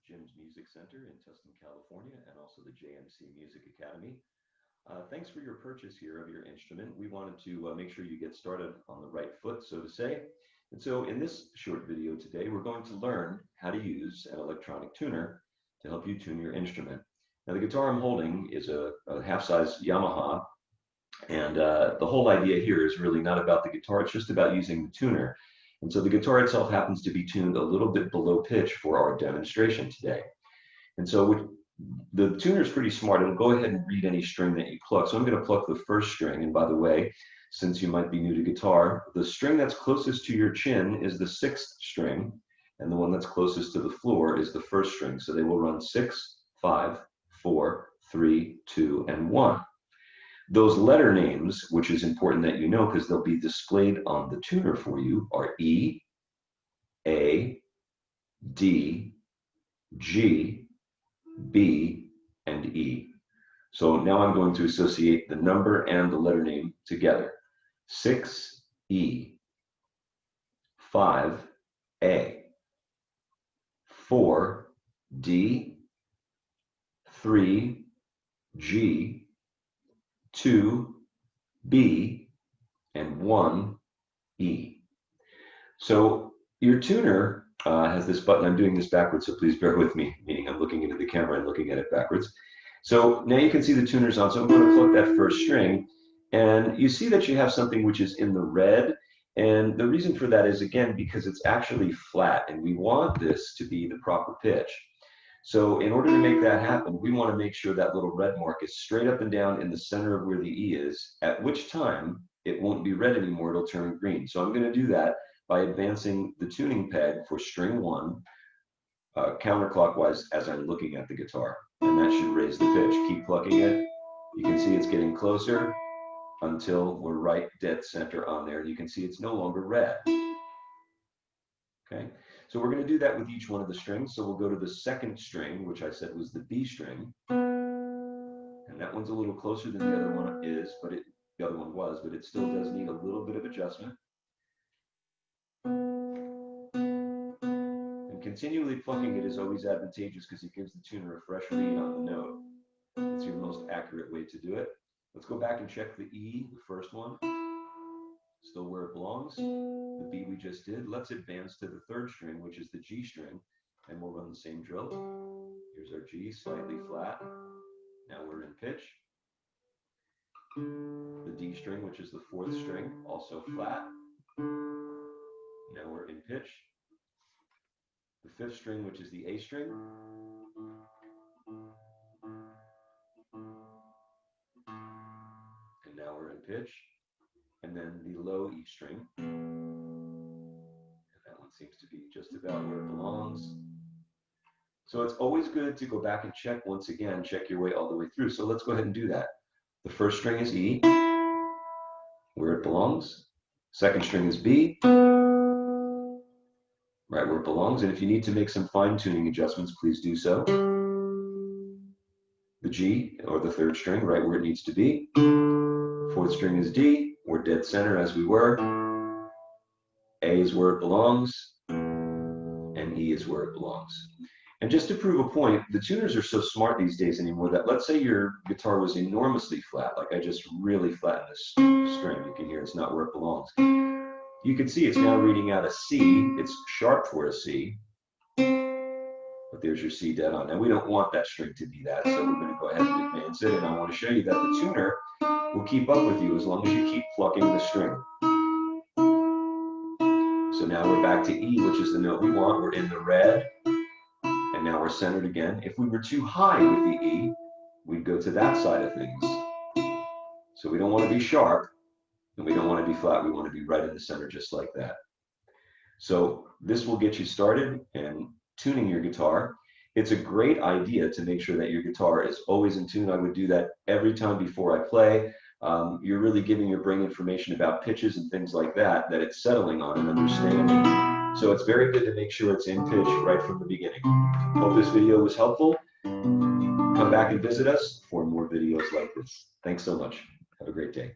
Jim's Music Center in Tustin, California, and also the JMC Music Academy. Thanks for your purchase here of your instrument. We wanted to make sure you get started on the right foot, so to say. And so in this short video today, we're going to learn how to use an electronic tuner to help you tune your instrument. Now, the guitar I'm holding is a half-size Yamaha, and the whole idea here is really not about the guitar, it's just about using the tuner. And so the guitar itself happens to be tuned a little bit below pitch for our demonstration today. And so the tuner is pretty smart. It'll go ahead and read any string that you pluck. So I'm going to pluck the first string. And by the way, since you might be new to guitar, the string that's closest to your chin is the sixth string, and the one that's closest to the floor is the first string. So they will run 6, 5, 4, 3, 2, and 1. Those letter names, which is important that you know because they'll be displayed on the tuner for you, are E, A, D, G, B, and E. So now I'm going to associate the number and the letter name together. 6E, 5A, 4D, 3G, 2B, and 1E. So your tuner has this button. I'm doing this backwards, so please bear with me, meaning I'm looking into the camera and looking at it backwards. So now you can see the tuner's on, so I'm going to pluck that first string, and you see that you have something which is in the red, and the reason for that is, again, because it's actually flat, and we want this to be the proper pitch. So in order to make that happen, we want to make sure that little red mark is straight up and down in the center of where the E is, at which time it won't be red anymore, it'll turn green. So I'm going to do that by advancing the tuning peg for string 1 counterclockwise as I'm looking at the guitar. And that should raise the pitch. Keep plucking it. You can see it's getting closer until we're right dead center on there. You can see it's no longer red. Okay, so we're going to do that with each one of the strings. So we'll go to the second string, which I said was the B string. And that one's a little closer than the other one is, but the other one was, but it still does need a little bit of adjustment. And continually plucking it is always advantageous because it gives the tuner a fresh read on the note. It's your most accurate way to do it. Let's go back and check the E, the first one. Still where it belongs. The B we just did. Let's advance to the third string, which is the G string, and we'll run the same drill. Here's our G, slightly flat. Now we're in pitch. The D string, which is the fourth string, also flat. Now we're in pitch. The fifth string, which is the A string. And now we're in pitch. And then the low E string. And that one seems to be just about where it belongs. So it's always good to go back and check once again, check your way all the way through. So let's go ahead and do that. The first string is E, where it belongs. Second string is B, right where it belongs. And if you need to make some fine-tuning adjustments, please do so. The G, or the third string, right where it needs to be. Fourth string is D. We're dead center as we were. A is where it belongs, and E is where it belongs. And just to prove a point, the tuners are so smart these days anymore that let's say your guitar was enormously flat, like I just really flattened this string. You can hear it's not where it belongs. You can see it's now reading out a C. It's sharp for a C, but there's your C dead on. Now we don't want that string to be that, so we're going to go ahead and advance it, and I want to show you that the tuner will keep up with you as long as you keep plucking the string. So now we're back to E, which is the note we want. We're in the red, and now we're centered again. If we were too high with the E, we'd go to that side of things. So we don't want to be sharp, and we don't want to be flat. We want to be right in the center, just like that. So this will get you started in tuning your guitar. It's a great idea to make sure that your guitar is always in tune. I would do that every time before I play. You're really giving your brain information about pitches and things like that it's settling on and understanding. So it's very good to make sure it's in pitch right from the beginning. Hope this video was helpful. Come back and visit us for more videos like this. Thanks so much. Have a great day.